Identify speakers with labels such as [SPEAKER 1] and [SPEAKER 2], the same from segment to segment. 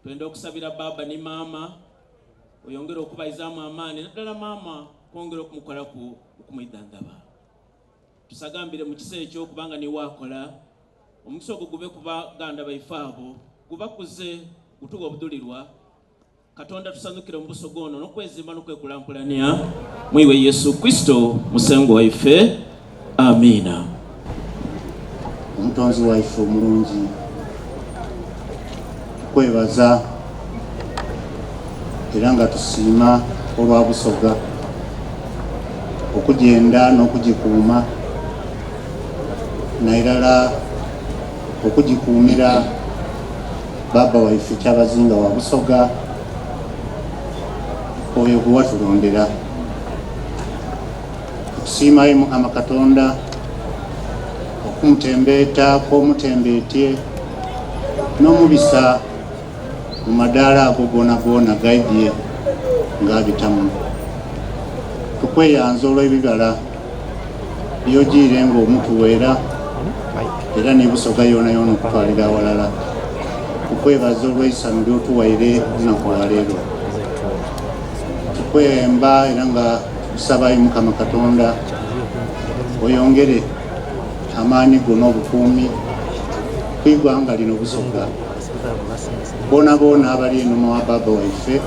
[SPEAKER 1] twenda okusabira baba ni mama oyongere okubayizaamu amaani naddala mama kwongera okumukolaku okumwidandaba. Tusagambire mu kiseera ekyokubanga niwakola omukisa ogwo gube ku baganda baife abo gubakuze gutuwa obudulirwa Katonda tusanyukire mu buso gono n'okwezimba n'okwekulampulania mwiwe Yesu Kristo musengo waife. Amina.
[SPEAKER 2] Omutonzi waife omulungi kwebaza era nga tusiima olwa busoga okugenda n'okugikuuma nairala okugikuumira baba waife Kyabazinga wa Busoga oyo gwe watulondera. Tusiima ye Mukama Katonda okumutembeeta kw'omutembeetye n'omubisa mu madaala ago goona gaidye ng'abitamu. Tukweyanza olw'ebibala byogiire ng'omutuweera era ne Busoga yoona okutwalira awalala. Tukwebaza olw'eisano ly'otuwaire lunaku lwa leero. Tukwemba era nga tusaba Mukama Katonda oyongere amaanyi go n'obukuumi kw'eggwanga lino Busoga. Boona abali enuma wa baba waife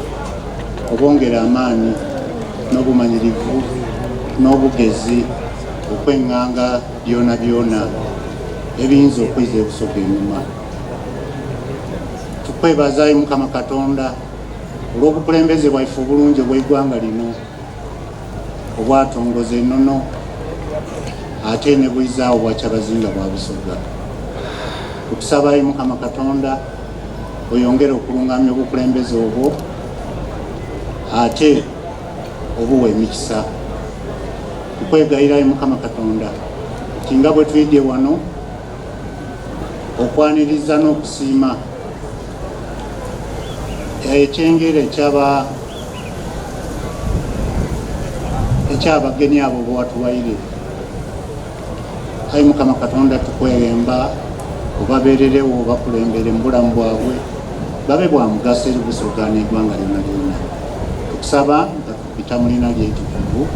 [SPEAKER 2] obongera amaanyi n'obumanyirivu n'obugezi okwenganga byona ebiyinza okwiza Busoga enuma. Tukwebaza Mukama Katonda olw'obukulembeze bwaife obulungi obw'eggwanga lino obwatongoza ennono ate ne bwizaawo bwa Kyabazinga bwa Busoga. Tukusaba Mukama Katonda oyongere okulungamya obukulembeze obwo ate obuwa emikisa. Tukwegayira Mukama Katonda kinga bwe tuyidde wano okwaniriza n'okusiima ekyengere ekyabagenyi abo bwewatuwaire. Ayi Mukama Katonda tukweyemba obabeererewo obakulembere mu bulamu bwabwe babe bwa mugaso eri Busoga n'eggwanga lyonna. Tukusaba nga tupita mu lina ly'ekitukuvu